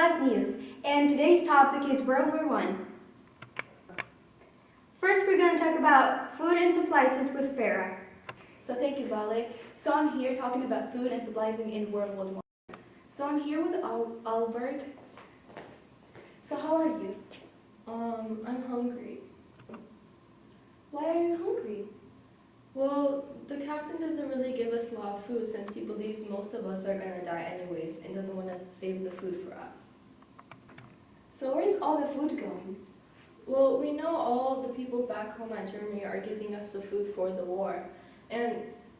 Plus News, and today's topic is World War I. First, we're going to talk about food and supplies with Farah. So thank you, Vale. So I'm here talking about food and supplies in World War I. So I'm here with Albert. So how are you? I'm hungry. Why are you hungry? Well, the captain doesn't really give us a lot of food since he believes most of us are going to die anyways and doesn't want us to save the food for us. So where's all the food going? Well, we know all the people back home at Germany are giving us the food for the war. And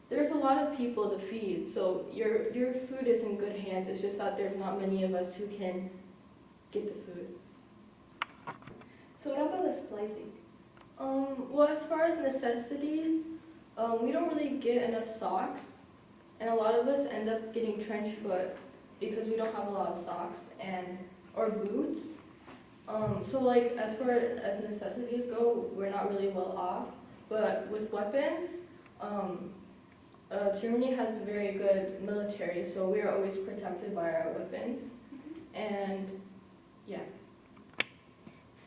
there's a lot of people to feed, so your food is in good hands. It's just that there's not many of us who can get the food. So what about the splicing? Well, as far as necessities, we don't really get enough socks, and a lot of us end up getting trench foot because we don't have a lot of socks or boots. So like as far as necessities go, we're not really well off. But with weapons, Germany has very good military, so we are always protected by our weapons. And yeah.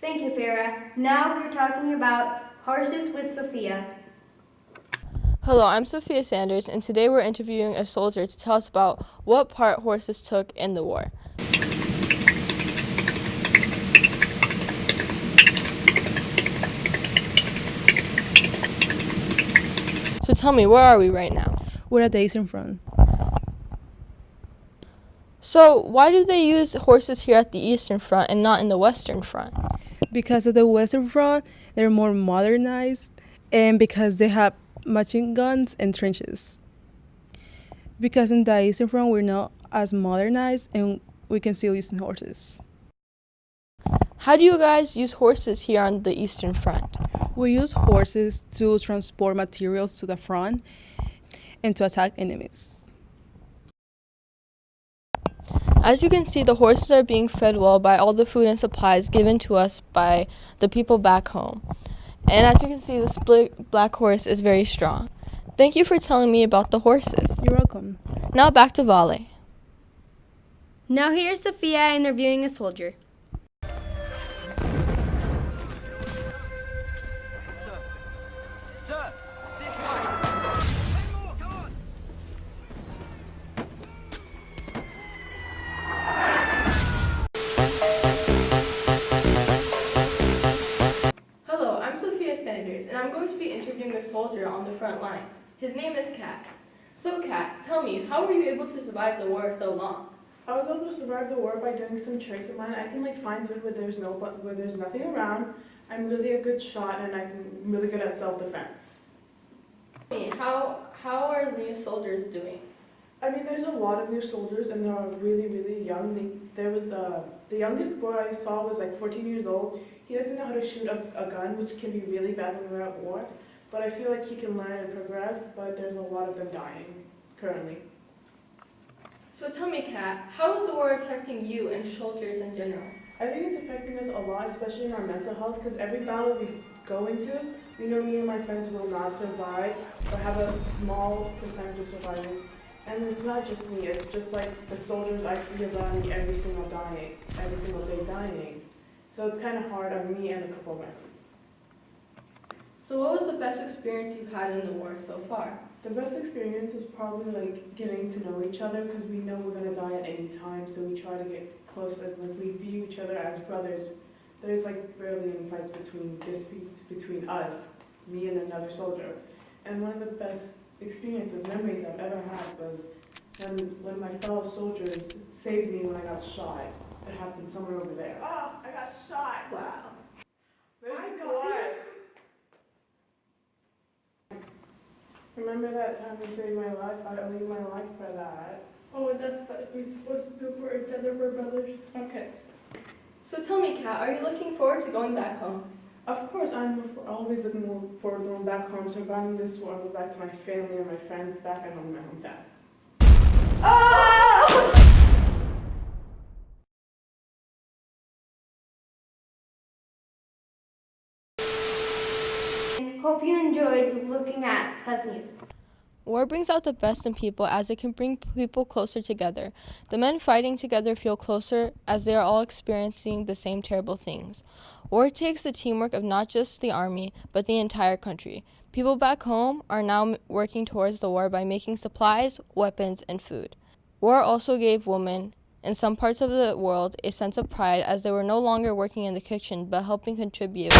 Thank you, Farah. Now we're talking about horses with Sophia. Hello, I'm Sophia Sanders, and today we're interviewing a soldier to tell us about what part horses took in the war. So tell me, where are we right now? We're at the Eastern Front. So why do they use horses here at the Eastern Front and not in the Western Front? Because at the Western Front, they're more modernized, and because they have machine guns and trenches. Because in the Eastern Front, we're not as modernized, and we can still use horses. How do you guys use horses here on the Eastern Front? We use horses to transport materials to the front and to attack enemies. As you can see, the horses are being fed well by all the food and supplies given to us by the people back home. And as you can see, this black horse is very strong. Thank you for telling me about the horses. You're welcome. Now back to Vale. Now here's Sophia interviewing a soldier. Sir, this way. One more, come on. Hello, I'm Sophia Sanders, and I'm going to be interviewing a soldier on the front lines. His name is Kat. So Kat, tell me, how were you able to survive the war so long? I was able to survive the war by doing some tricks of mine. I can find food where there's nothing around. I'm really a good shot, and I'm really good at self-defense. Tell me, how are the new soldiers doing? I mean, there's a lot of new soldiers, and they're really, really young. There was the youngest boy I saw was 14 years old. He doesn't know how to shoot a gun, which can be really bad when we're at war. But I feel like he can learn and progress. But there's a lot of them dying currently. So tell me, Kat, how is the war affecting you and soldiers in general? I think it's affecting us a lot, especially in our mental health, because every battle we go into, we know me and my friends will not survive, or have a small percentage of surviving. And it's not just me, it's just the soldiers I see around me every single day dying. So it's kind of hard on me and a couple of my friends. So what was the best experience you've had in the war so far? The best experience was probably getting to know each other, because we know we're going to die at any time, so we try to get close, and we view each other as brothers. There's barely any fights disputes between us, me and another soldier. And one of the best memories I've ever had was when my fellow soldiers saved me when I got shot. It happened somewhere over there. Oh, I got shot. Wow. There's blood. Remember that time you saved my life? I owe you my life for that. Oh, that's what we're supposed to do for each other, we're brothers. Okay. So tell me, Kat, are you looking forward to going back home? Of course, I'm always looking forward to going back home, surviving this war, go back to my family and my friends back at home in my hometown. Ah! Hope you enjoyed looking at Plus News. War brings out the best in people as it can bring people closer together. The men fighting together feel closer as they are all experiencing the same terrible things. War takes the teamwork of not just the army, but the entire country. People back home are now working towards the war by making supplies, weapons, and food. War also gave women in some parts of the world a sense of pride as they were no longer working in the kitchen but helping contribute